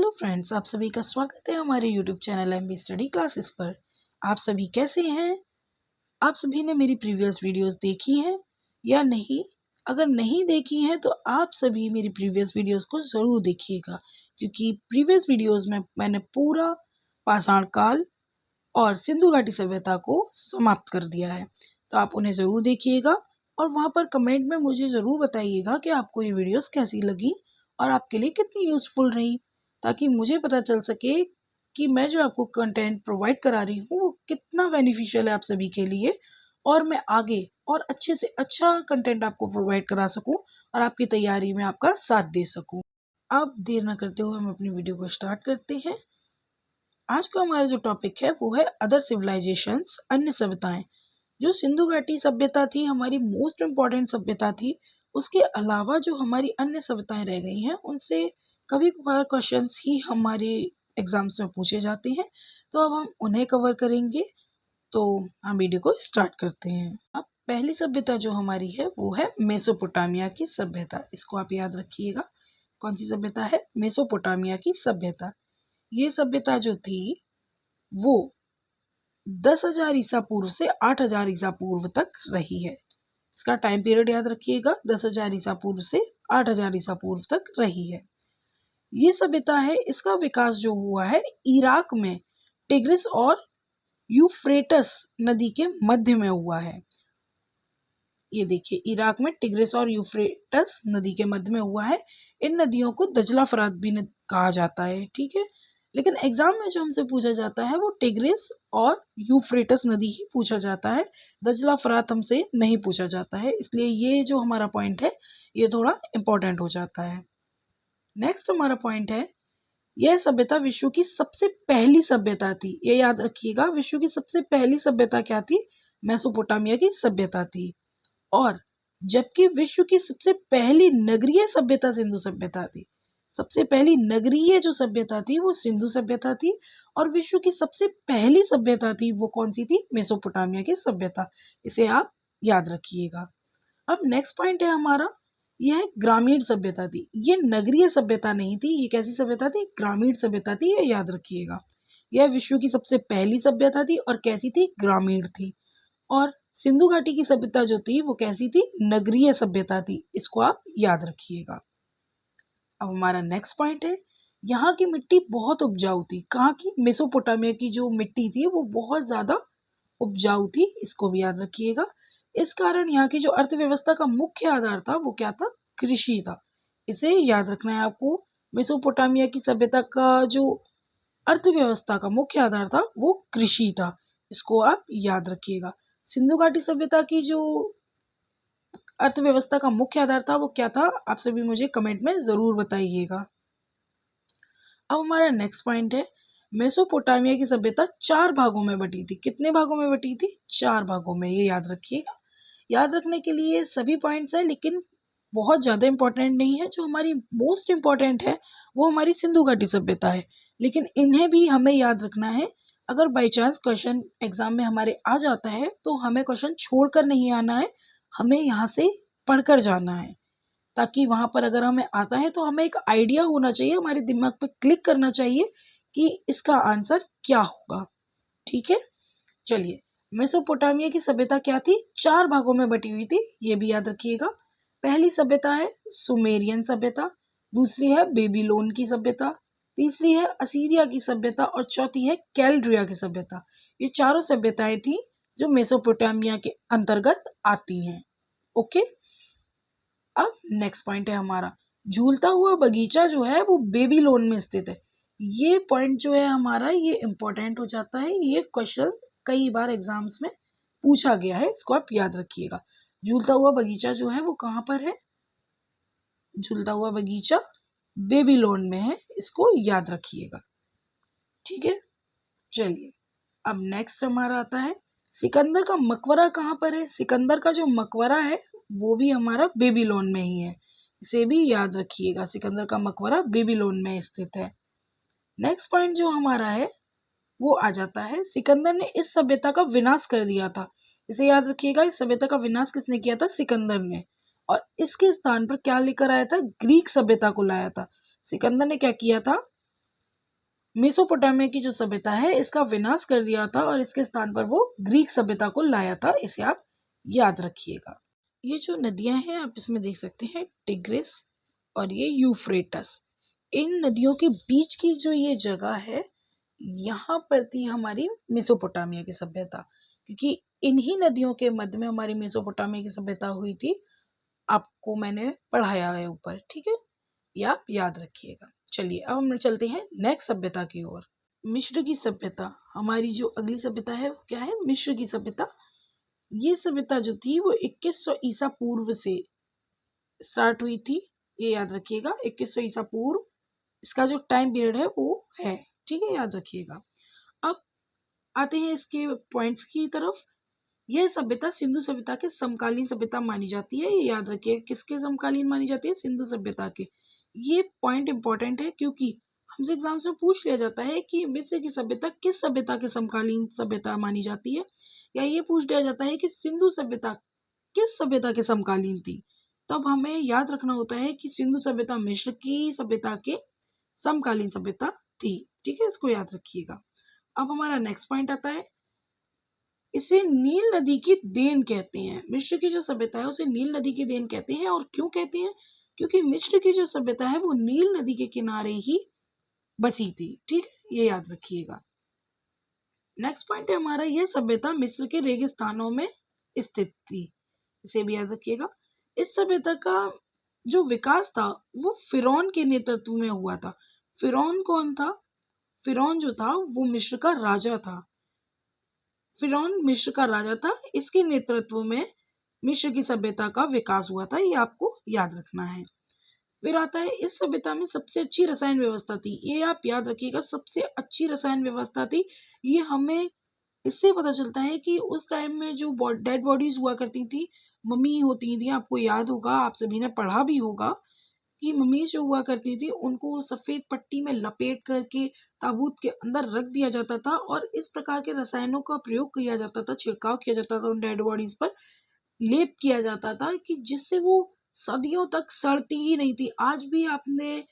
Hello friends, आप सभी का स्वागत है हमारे YouTube channel MB study classes पर। आप सभी कैसे हैं? आप सभी ने मेरी प्रीवियस वीडियोस देखी हैं या नहीं? अगर नहीं देखी हैं तो आप सभी मेरी प्रीवियस वीडियोस को ज़रूर देखिएगा, क्योंकि प्रीवियस वीडियोस में मैंने पूरा पाषाण काल और सिंधु घाटी सभ्यता को समाप्त कर दिया है। तो आप उन्हें ज़रूर देखिएगा और वहाँ पर कमेंट में मुझे ज़रूर बताइएगा कि आपको ये वीडियोस कैसी लगी और आपके लिए कितनी यूज़फुल रही, ताकि मुझे पता चल सके कि मैं जो आपको कंटेंट प्रोवाइड करा रही हूँ वो कितना बेनिफिशियल है आप सभी के लिए, और मैं आगे और अच्छे से अच्छा कंटेंट आपको प्रोवाइड करा सकूँ और आपकी तैयारी में आपका साथ दे सकूँ। अब देर न करते हुए हम अपनी वीडियो को स्टार्ट करते हैं। आज का हमारा जो टॉपिक है वो है अदर सिविलाइजेशंस, अन्य सभ्यताएं। जो सिंधु घाटी सभ्यता थी हमारी मोस्ट इम्पॉर्टेंट सभ्यता थी, उसके अलावा जो हमारी अन्य सभ्यताएं रह गई हैं उनसे कभी कभार क्वेश्चंस ही हमारे एग्जाम्स में पूछे जाते हैं, तो अब हम उन्हें कवर करेंगे। तो हम वीडियो को स्टार्ट करते हैं। अब पहली सभ्यता जो हमारी है वो है मेसोपोटामिया की सभ्यता। इसको आप याद रखिएगा। कौन सी सभ्यता है? मेसोपोटामिया की सभ्यता। ये सभ्यता जो थी वो 10,000 ईसा पूर्व से 8,000 ईसा पूर्व तक रही है। इसका टाइम पीरियड याद रखिएगा, 10,000 ईसा पूर्व से 8,000 ईसा पूर्व तक रही है। ये सभ्यता है, इसका विकास जो हुआ है इराक में टिग्रिस और यूफ्रेटस नदी के मध्य में हुआ है। ये देखिए, इराक में टिग्रिस और यूफ्रेटस नदी के मध्य में हुआ है। इन नदियों को दजला फरात भी कहा जाता है, ठीक है। लेकिन एग्जाम में जो हमसे पूछा जाता है वो टिग्रिस और यूफ्रेटस नदी ही पूछा जाता है, दजला फरात हमसे नहीं पूछा जाता है, इसलिए ये जो हमारा पॉइंट है ये थोड़ा इम्पोर्टेंट हो जाता है। नेक्स्ट हमारा पॉइंट है, यह सभ्यता विश्व की सबसे पहली सभ्यता थी। ये याद रखिएगा, विश्व की सबसे पहली सभ्यता क्या थी? मेसोपोटामिया की सभ्यता थी। और जबकि विश्व की सबसे पहली नगरीय सभ्यता सिंधु सभ्यता थी। सबसे पहली नगरीय जो सभ्यता थी वो सिंधु सभ्यता थी, और विश्व की सबसे पहली सभ्यता थी वो कौन सी थी? मेसोपोटामिया की सभ्यता। इसे आप याद रखिएगा। अब नेक्स्ट पॉइंट है हमारा, यह ग्रामीण सभ्यता थी। ये नगरीय सभ्यता नहीं थी। ये कैसी सभ्यता थी? ग्रामीण सभ्यता थी, ये याद रखिएगा। यह विश्व की सबसे पहली सभ्यता थी और कैसी थी? ग्रामीण थी। और सिंधु घाटी की सभ्यता जो थी वो कैसी थी? नगरीय सभ्यता थी। इसको आप याद रखिएगा। अब हमारा नेक्स्ट पॉइंट है, यहाँ की मिट्टी बहुत उपजाऊ थी। कहाँ की? मेसोपोटामिया की जो मिट्टी थी वो बहुत ज्यादा उपजाऊ थी। इसको भी याद रखिएगा। इस कारण यहाँ की जो अर्थव्यवस्था का मुख्य आधार था वो क्या था? कृषि था। इसे याद रखना है आपको। मेसोपोटामिया की सभ्यता का जो अर्थव्यवस्था का मुख्य आधार था वो कृषि था। इसको आप याद रखिएगा। सिंधु घाटी सभ्यता की जो अर्थव्यवस्था का मुख्य आधार था वो क्या था? आप सभी मुझे कमेंट में जरूर बताइएगा। अब हमारा नेक्स्ट पॉइंट है, मेसोपोटामिया की सभ्यता 4 भागों में बटी थी। कितने भागों में बटी थी? 4 भागों में। ये याद रखिएगा। याद रखने के लिए सभी पॉइंट्स है, लेकिन बहुत ज्यादा इंपॉर्टेंट नहीं है। जो हमारी मोस्ट इंपॉर्टेंट है वो हमारी सिंधु घाटी सभ्यता है, लेकिन इन्हें भी हमें याद रखना है। अगर बाई चांस क्वेश्चन एग्जाम में हमारे आ जाता है तो हमें क्वेश्चन छोड़कर नहीं आना है, हमें यहाँ से पढ़कर जाना है, ताकि वहां पर अगर हमें आता है तो हमें एक आइडिया होना चाहिए, हमारे दिमाग पे क्लिक करना चाहिए कि इसका आंसर क्या होगा। ठीक है, चलिए। मेसोपोटामिया की सभ्यता क्या थी? 4 भागों में बटी हुई थी, ये भी याद रखिएगा। पहली सभ्यता है सुमेरियन सभ्यता, दूसरी है बेबीलोन की सभ्यता, तीसरी है असीरिया की सभ्यता और चौथी है कैल्ड्रिया की सभ्यता। ये चारों सभ्यताएं थी जो मेसोपोटामिया के अंतर्गत आती हैं। ओके। अब नेक्स्ट पॉइंट है हमारा, झूलता हुआ बगीचा जो है वो बेबीलोन में स्थित है। ये पॉइंट जो है हमारा ये इंपॉर्टेंट हो जाता है। ये क्वेश्चन कई बार एग्जाम्स में पूछा गया है, इसको आप याद रखिएगा। झूलता हुआ बगीचा जो है वो कहाँ पर है? झूलता हुआ बगीचा बेबीलोन में है, इसको याद रखिएगा। ठीक है, चलिए। अब नेक्स्ट हमारा आता है, सिकंदर का मकबरा कहाँ पर है? सिकंदर का जो मकबरा है वो भी हमारा बेबीलोन में ही है, इसे भी याद रखिएगा। सिकंदर का मकबरा बेबीलोन में स्थित है। नेक्स्ट पॉइंट जो हमारा है वो आ जाता है, सिकंदर ने इस सभ्यता का विनाश कर दिया था। इसे याद रखिएगा। इस सभ्यता का विनाश किसने किया था? सिकंदर ने। और इसके स्थान पर क्या लेकर आया था? ग्रीक सभ्यता को लाया था। सिकंदर ने क्या किया था? मेसोपोटामिया की जो सभ्यता है इसका विनाश कर दिया था और इसके स्थान पर वो ग्रीक सभ्यता को लाया था। इसे आप याद रखिएगा। ये जो नदियां हैं आप इसमें देख सकते हैं, टिग्रिस और ये यूफ्रेटस। इन नदियों के बीच की जो ये जगह है, यहाँ पर थी हमारी मेसोपोटामिया की सभ्यता, क्योंकि इन्हीं नदियों के मध्य में हमारी मेसोपोटामिया की सभ्यता हुई थी। आपको मैंने पढ़ाया है ऊपर, ठीक है, ये आप याद रखिएगा। चलिए अब हम चलते हैं नेक्स्ट सभ्यता की ओर। मिस्र की सभ्यता, हमारी जो अगली सभ्यता है वो क्या है? मिस्र की सभ्यता। ये सभ्यता जो थी वो 2100 ईसा पूर्व से स्टार्ट हुई थी, ये याद रखिएगा। 2100 ईसा पूर्व इसका जो टाइम पीरियड है वो है, ठीक है, याद रखिएगा। अब आते हैं इसके पॉइंट्स की तरफ। यह सभ्यता सिंधु सभ्यता के समकालीन सभ्यता मानी जाती है, ये याद रखिएगा। किसके समकालीन मानी जाती है? सिंधु सभ्यता के। ये पॉइंट इंपॉर्टेंट है क्योंकि हमसे एग्जाम में पूछ लिया जाता है कि मिस्र की सभ्यता किस सभ्यता के समकालीन सभ्यता मानी जाती है, या ये पूछ लिया जाता है कि सिंधु सभ्यता किस सभ्यता के समकालीन थी। तब हमें याद रखना होता है कि सिंधु सभ्यता मिस्र की सभ्यता के समकालीन सभ्यता थी, ठीक है, इसको याद रखिएगा। अब हमारा नेक्स्ट पॉइंट आता है, इसे नील नदी की देन कहते हैं। मिस्र की जो सभ्यता है उसे नील नदी की देन कहते हैं। और क्यों कहते हैं? क्योंकि मिस्र की जो सभ्यता है वो नील नदी के किनारे ही बसी थी, ठीक है, ये याद रखिएगा। नेक्स्ट पॉइंट है हमारा, यह सभ्यता मिस्र के रेगिस्तानों में स्थित थी, इसे भी याद रखिएगा। इस सभ्यता का जो विकास था वो फिरौन के नेतृत्व में हुआ था। फिरौन कौन था? फिरौन जो था वो मिस्र का राजा था। फिरौन मिस्र का राजा था, इसके नेतृत्व में मिस्र की सभ्यता का विकास हुआ था, ये आपको याद रखना है। फिर आता है, इस सभ्यता में सबसे अच्छी रसायन व्यवस्था थी, ये आप याद रखिएगा। सबसे अच्छी रसायन व्यवस्था थी, ये हमें इससे पता चलता है कि उस टाइम में जो डेड बॉडीज हुआ करती थी, मम्मी होती थी, आपको याद होगा, आप सभी ने पढ़ा भी होगा कि मम्मीज जो हुआ करती थी उनको सफेद पट्टी में लपेट करके ताबूत के अंदर रख दिया जाता था और इस प्रकार के रसायनों का प्रयोग किया जाता था, छिड़काव किया जाता था उन डेड बॉडीज पर, लेप किया जाता था कि जिससे वो सदियों तक सड़ती ही नहीं थी। आज भी आपने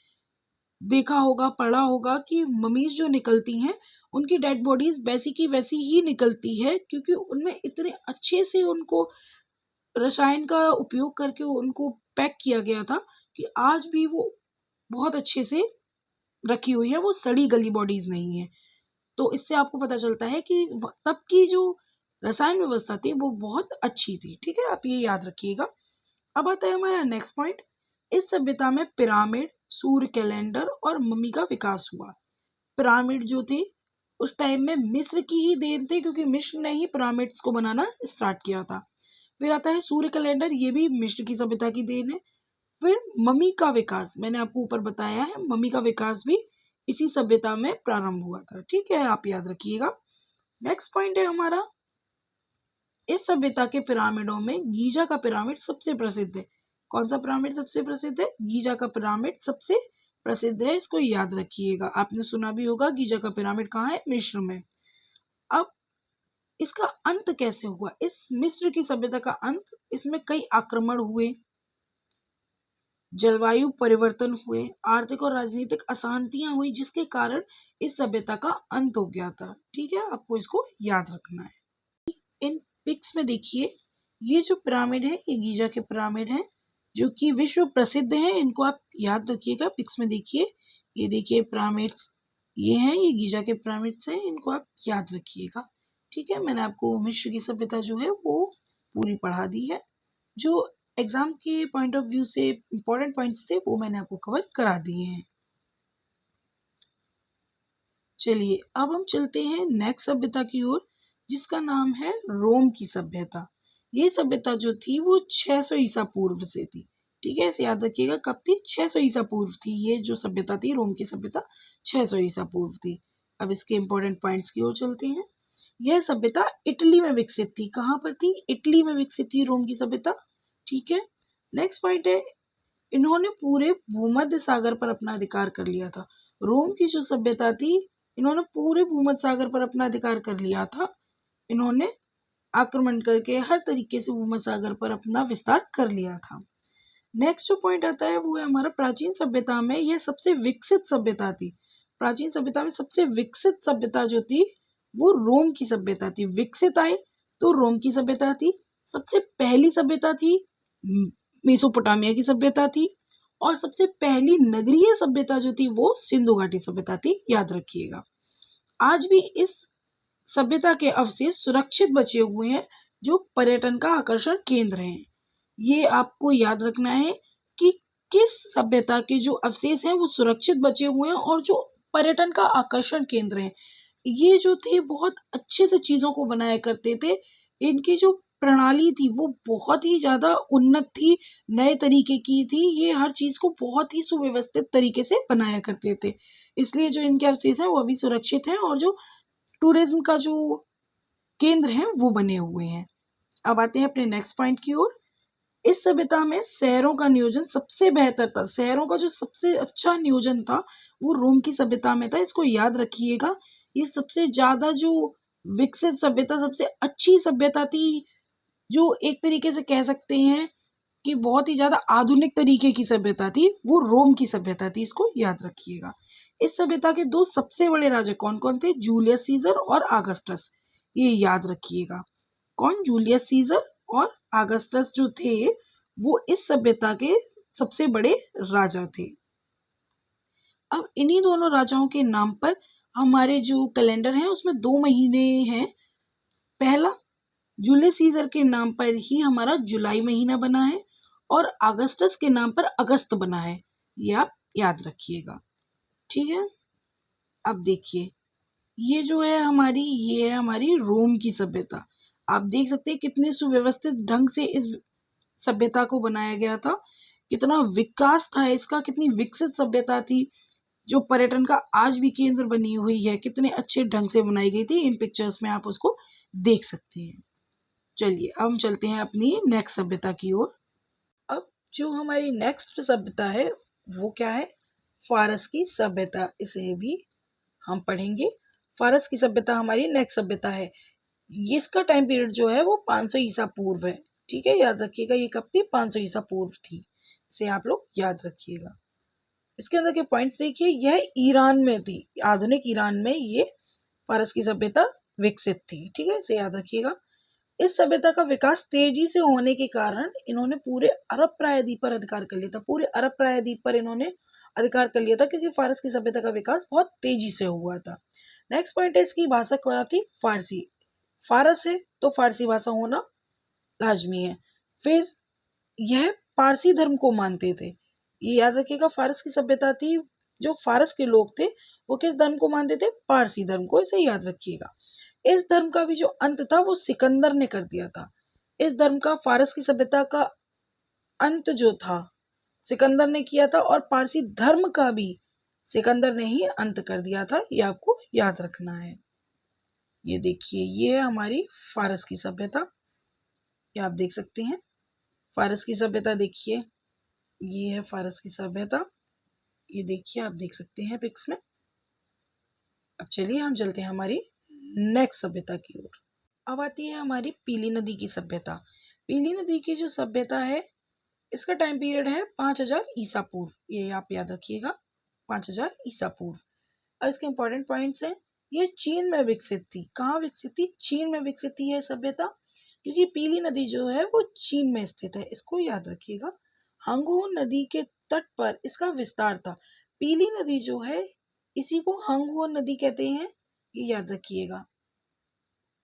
देखा होगा, पढ़ा होगा कि मम्मीज जो निकलती हैं उनकी डेड बॉडीज वैसी की वैसी ही निकलती है, क्योंकि उनमें इतने अच्छे से उनको रसायन का उपयोग करके उनको पैक किया गया था कि आज भी वो बहुत अच्छे से रखी हुई है, वो सड़ी गली बॉडीज नहीं है। तो इससे आपको पता चलता है कि तब की जो रसायन व्यवस्था थी वो बहुत अच्छी थी, ठीक है, आप ये याद रखिएगा। अब आता है हमारा नेक्स्ट पॉइंट, इस सभ्यता में पिरामिड, सूर्य कैलेंडर और मम्मी का विकास हुआ। पिरामिड जो थे उस टाइम में मिस्र की ही देन थे, क्योंकि मिस्र ने ही पिरामिड्स को बनाना स्टार्ट किया था। फिर आता है सूर्य कैलेंडर, ये भी मिस्र की सभ्यता की देन है। फिर मम्मी का विकास, मैंने आपको ऊपर बताया है, मम्मी का विकास भी इसी सभ्यता में प्रारंभ हुआ था, ठीक है, आप याद रखिएगा। नेक्स्ट पॉइंट है हमारा, इस सभ्यता के पिरामिडों में गीजा का पिरामिड सबसे प्रसिद्ध है। कौन सा पिरामिड सबसे प्रसिद्ध है? गीजा का पिरामिड सबसे प्रसिद्ध है, इसको याद रखिएगा। आपने सुना भी होगा गीजा का पिरामिड कहाँ है? मिस्र में। अब इसका अंत कैसे हुआ? इस मिस्र की सभ्यता का अंत, इसमें कई आक्रमण हुए, जलवायु परिवर्तन हुए, आर्थिक और राजनीतिक अशांतियां हुई, जिसके कारण इस सभ्यता का अंत हो गया था, ठीक है, आपको इसको याद रखना है। इन पिक्स में देखिए, ये जो पिरामिड है ये गीजा के पिरामिड है जो कि विश्व प्रसिद्ध है, इनको आप याद रखिएगा। पिक्स में देखिए, ये देखिए पिरामिड्स, ये हैं, ये गीजा के पिरामिड्स हैं, इनको आप याद रखिएगा, ठीक है। मैंने आपको मिस्र की सभ्यता जो है वो पूरी पढ़ा दी है। जो एग्जाम के पॉइंट ऑफ व्यू से इंपॉर्टेंट पॉइंट्स थे वो मैंने आपको कवर करा दिए हैं। चलिए अब हम चलते हैं नेक्स्ट सभ्यता की ओर, जिसका नाम है रोम की सभ्यता। ये सभ्यता जो थी वो 600 ईसा पूर्व से थी, ठीक है, इसे याद रखिएगा। कब थी? 600 ईसा पूर्व थी ये जो सभ्यता थी, रोम की सभ्यता 600 ईसा पूर्व थी। अब इसके इंपॉर्टेंट पॉइंट्स की ओर चलते हैं। यह सभ्यता इटली में विकसित थी। कहाँ पर थी? इटली में विकसित थी रोम की सभ्यता, ठीक है। नेक्स्ट पॉइंट है, इन्होंने पूरे भूमध्य सागर पर अपना अधिकार कर लिया था। रोम की जो सभ्यता थी, इन्होंने पूरे भूमध्य सागर पर अपना अधिकार कर लिया था। इन्होंने आक्रमण करके हर तरीके से भूमध्य सागर पर अपना विस्तार कर लिया था। नेक्स्ट जो पॉइंट आता है वो है हमारा, प्राचीन सभ्यता में यह सबसे विकसित सभ्यता थी। प्राचीन सभ्यता में सबसे विकसित सभ्यता जो थी वो रोम की सभ्यता थी। विकसित आए तो रोम की सभ्यता थी। सबसे पहली सभ्यता थी मेसोपोटामिया की सभ्यता थी। और सबसे पहली नगरीय सभ्यता जो थी वो सिंधु घाटी सभ्यता थी, याद रखिएगा। आज भी इस सभ्यता के अवशेष सुरक्षित बचे हुए हैं जो पर्यटन का आकर्षण केंद्र हैं। ये आपको याद रखना है कि किस सभ्यता के जो अवशेष हैं वो सुरक्षित बचे हुए हैं और जो पर्यटन का आकर्षण केंद्र है। ये जो थे बहुत अच्छे से चीजों को बनाया करते थे। इनकी जो प्रणाली थी वो बहुत ही ज्यादा उन्नत थी, नए तरीके की थी। ये हर चीज को बहुत ही सुव्यवस्थित तरीके से बनाया करते थे। इसलिए जो इनके अवशेष हैं वो अभी सुरक्षित हैं और जो टूरिज्म का जो केंद्र है वो बने हुए हैं। अब आते हैं अपने नेक्स्ट पॉइंट की ओर। इस सभ्यता में शहरों का नियोजन सबसे बेहतर था। शहरों का जो सबसे अच्छा नियोजन था वो रोम की सभ्यता में था। इसको याद रखिएगा। ये सबसे ज्यादा जो विकसित सभ्यता, सबसे अच्छी सभ्यता थी, जो एक तरीके से कह सकते हैं कि बहुत ही ज्यादा आधुनिक तरीके की सभ्यता थी, वो रोम की सभ्यता थी। इसको याद रखिएगा। इस सभ्यता के दो सबसे बड़े राजा कौन कौन थे? जूलियस सीजर और आगस्टस। ये याद रखिएगा। कौन? जूलियस सीजर और आगस्टस जो थे वो इस सभ्यता के सबसे बड़े राजा थे। अब इन्हीं दोनों राजाओं के नाम पर हमारे जो कैलेंडर है उसमें 2 महीने हैं। पहला, जूलियस सीजर के नाम पर ही हमारा जुलाई महीना बना है और अगस्टस के नाम पर अगस्त बना है। ये आप याद रखिएगा, ठीक है। अब देखिए, ये जो है हमारी, ये है हमारी रोम की सभ्यता। आप देख सकते हैं कितने सुव्यवस्थित ढंग से इस सभ्यता को बनाया गया था, कितना विकास था इसका, कितनी विकसित सभ्यता थी जो पर्यटन का आज भी केंद्र बनी हुई है। कितने अच्छे ढंग से बनाई गई थी। इन पिक्चर्स में आप उसको देख सकते हैं। चलिए अब हम चलते हैं अपनी नेक्स्ट सभ्यता की ओर। अब जो हमारी नेक्स्ट सभ्यता है वो क्या है? फारस की सभ्यता। इसे भी हम पढ़ेंगे। फारस की सभ्यता हमारी नेक्स्ट सभ्यता है। इसका टाइम पीरियड जो है वो 500 ईसा पूर्व है, ठीक है। याद रखिएगा ये कब थी? 500 ईसा पूर्व थी। इसे आप लोग याद रखिएगा। इसके अंदर के पॉइंट्स देखिए। यह ईरान में थी। आधुनिक ईरान में ये फारस की सभ्यता विकसित थी, ठीक है। इसे याद रखिएगा। इस सभ्यता का विकास तेजी से होने के कारण इन्होंने पूरे अरब प्रायद्वीप पर अधिकार कर लिया था। पूरे अरब प्रायद्वीप पर इन्होंने अधिकार कर लिया था क्योंकि फारस की सभ्यता का विकास बहुत तेजी से हुआ था। नेक्स्ट पॉइंट है, इसकी भाषा क्या थी? फारसी। फारस है तो फारसी भाषा होना लाजमी है। फिर यह पारसी धर्म को मानते थे। ये याद रखिएगा। फारस की सभ्यता थी। जो फारस के लोग थे वो किस धर्म को मानते थे? पारसी धर्म को। इसे याद रखिएगा। इस धर्म का भी जो अंत था वो सिकंदर ने कर दिया था। इस धर्म का, फारस की सभ्यता का अंत जो था सिकंदर ने किया था और पारसी धर्म का भी सिकंदर ने ही अंत कर दिया था। ये आपको याद रखना है। ये देखिए, ये है हमारी फारस की सभ्यता। ये आप देख सकते हैं फारस की सभ्यता। देखिए, ये है फारस की सभ्यता। ये देखिए, आप देख सकते हैं पिक्स में। अब चलिए हम चलते हैं हमारी नेक्स्ट सभ्यता की ओर। अब आती है हमारी पीली नदी की सभ्यता। पीली नदी की जो सभ्यता है इसका टाइम पीरियड है 5000 ईसा पूर्व। ये आप याद रखिएगा, 5000 ईसा पूर्व। अब इसके इंपॉर्टेंट पॉइंट्स हैं। ये चीन में विकसित थी। कहाँ विकसित थी? चीन में विकसित थी यह सभ्यता, क्योंकि पीली नदी जो है वो चीन में स्थित है। इसको याद रखिएगा। हंगहो नदी के तट पर इसका विस्तार था। पीली नदी जो है इसी को हंगहो नदी कहते हैं। ये याद रखिएगा।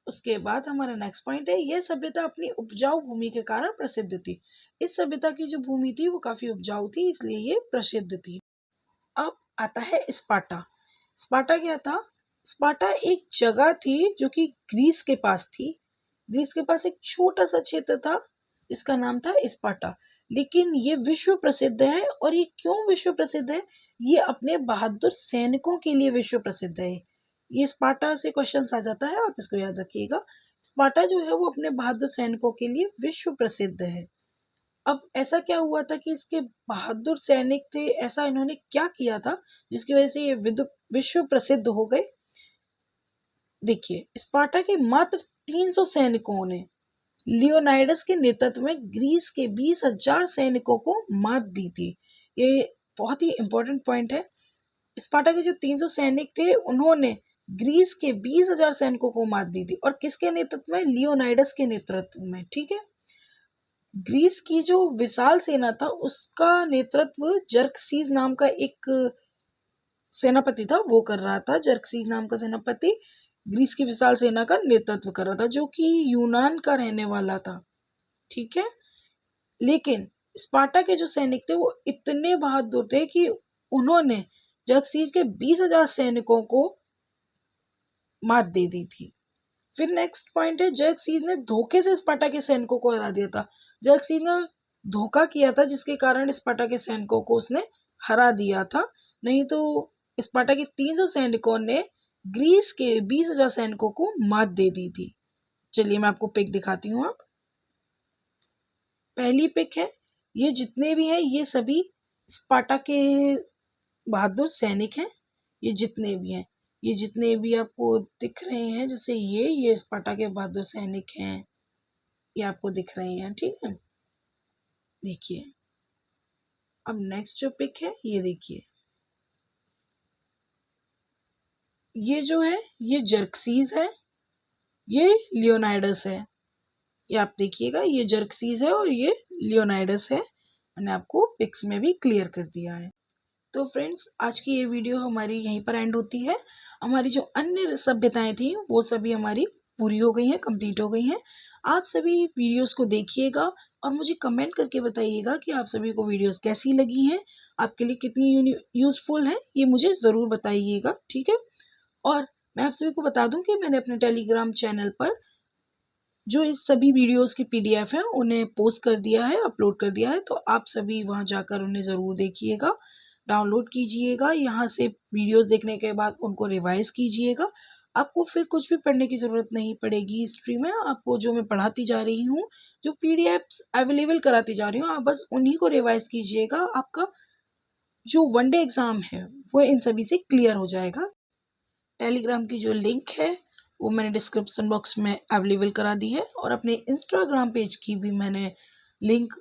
उसके बाद हमारा नेक्स्ट पॉइंट है, यह सभ्यता अपनी उपजाऊ भूमि के कारण प्रसिद्ध थी। इस सभ्यता की जो भूमि थी वो काफी उपजाऊ थी, इसलिए ये प्रसिद्ध थी। अब आता है स्पार्टा। स्पार्टा क्या था? स्पार्टा एक जगह थी जो कि ग्रीस के पास थी। ग्रीस के पास एक छोटा सा क्षेत्र था जिसका नाम था स्पार्टा। लेकिन ये विश्व प्रसिद्ध है। और ये क्यों विश्व प्रसिद्ध है? ये अपने बहादुर सैनिकों के लिए विश्व प्रसिद्ध है। ये स्पार्टा से क्वेश्चन आ जाता है, आप इसको याद रखिएगा। स्पार्टा जो है वो अपने बहादुर सैनिकों के लिए विश्व प्रसिद्ध है। अब ऐसा क्या हुआ था कि इसके बहादुर सैनिक थे, ऐसा इन्होंने क्या किया था जिसकी वजह से ये विश्व प्रसिद्ध हो गए? देखिए, स्पार्टा के मात्र 300 सैनिकों ने लियोनाइडस के नेतृत्व में ग्रीस के 20,000 सैनिकों को मात दी थी। ये बहुत ही इंपॉर्टेंट पॉइंट है। स्पार्टा के जो 300 सैनिक थे उन्होंने ग्रीस के 20,000 सैनिकों को मात दी थी। और किसके नेतृत्व में? लियोनाइडस के नेतृत्व में। ठीक है, ग्रीस की जो विशाल सेना था उसका नेतृत्व जर्कसीज नाम का एक सेनापति था, वो कर रहा था। जर्कसीज नाम का सेनापति ग्रीस की विशाल सेना का नेतृत्व कर रहा था, जो कि यूनान का रहने वाला था। ठीक है, लेकिन स्पार्टा के जो सैनिक थे वो इतने बहादुर थे कि उन्होंने जर्कसीज के 20,000 सैनिकों को मात दे दी थी। फिर नेक्स्ट पॉइंट है, जर्कसीज ने धोखे से स्पार्टा के सैनिकों को हरा दिया था। जर्कसीज ने धोखा किया था जिसके कारण स्पार्टा के सैनिकों को उसने हरा दिया था, नहीं तो स्पार्टा के 300 सैनिकों ने ग्रीस के 20,000 सैनिकों को मात दे दी थी। चलिए मैं आपको पिक दिखाती हूँ। आप पहली पिक है, ये जितने भी हैं ये सभी स्पार्टा के बहादुर सैनिक हैं। ये जितने भी हैं, ये जितने भी आपको दिख रहे हैं, जैसे ये स्पार्टा के बहादुर सैनिक हैं, ये आपको दिख रहे हैं। ठीक है, देखिए अब नेक्स्ट जो पिक है ये देखिए, ये जो है ये जर्कसीज है, ये लियोनाइडस है। ये आप देखिएगा, ये जर्कसीज है और ये लियोनाइडस है। मैंने आपको पिक्स में भी क्लियर कर दिया है। तो फ्रेंड्स, आज की ये वीडियो हमारी यहीं पर एंड होती है। हमारी जो अन्य सभ्यताएं थी वो सभी हमारी पूरी हो गई हैं, कंप्लीट हो गई हैं। आप सभी वीडियोस को देखिएगा और मुझे कमेंट करके बताइएगा कि आप सभी को वीडियोस कैसी लगी हैं, आपके लिए कितनी यूजफुल है, ये मुझे ज़रूर बताइएगा। ठीक है, और मैं आप सभी को बता दूं कि मैंने अपने टेलीग्राम चैनल पर जो इस सभी वीडियोस की पीडीएफ है उन्हें पोस्ट कर दिया है, अपलोड कर दिया है, तो आप सभी वहां जाकर उन्हें ज़रूर देखिएगा, डाउनलोड कीजिएगा। यहाँ से वीडियोस देखने के बाद उनको रिवाइज कीजिएगा। आपको फिर कुछ भी पढ़ने की ज़रूरत नहीं पड़ेगी हिस्ट्री में। आपको जो मैं पढ़ाती जा रही हूँ, जो पीडीएफ्स अवेलेबल कराती जा रही हूँ, आप बस उन्हीं को रिवाइज कीजिएगा। आपका जो वनडे एग्ज़ाम है वो इन सभी से क्लियर हो जाएगा। टेलीग्राम की जो लिंक है वो मैंने डिस्क्रिप्शन बॉक्स में अवेलेबल करा दी है, और अपने इंस्टाग्राम पेज की भी मैंने लिंक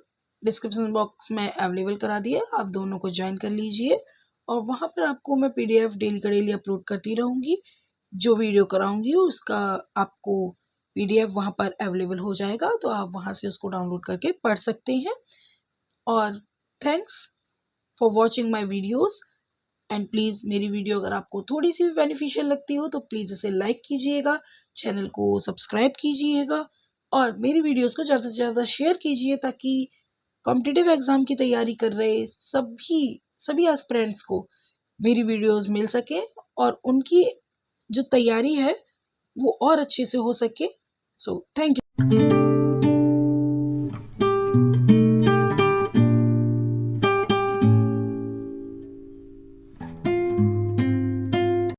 डिस्क्रिप्शन बॉक्स में अवेलेबल करा दी है। आप दोनों को ज्वाइन कर लीजिए, और वहाँ पर आपको मैं पीडीएफ डेली का डेली अपलोड करती रहूँगी। जो वीडियो कराऊंगी उसका आपको पीडीएफ वहाँ पर अवेलेबल हो जाएगा, तो आप वहाँ से उसको डाउनलोड करके पढ़ सकते हैं। और thanks for watching my videos. And please मेरी वीडियो अगर आपको थोड़ी सी भी बेनिफिशियल लगती हो तो प्लीज़ इसे लाइक कीजिएगा, चैनल को सब्सक्राइब कीजिएगा, और मेरी वीडियोस को ज़्यादा से ज़्यादा शेयर कीजिए, ताकि कॉम्पिटिटिव एग्ज़ाम की तैयारी कर रहे सभी एस्पिरेंट्स को मेरी वीडियोस मिल सके और उनकी जो तैयारी है वो और अच्छे से हो सके। So thank you.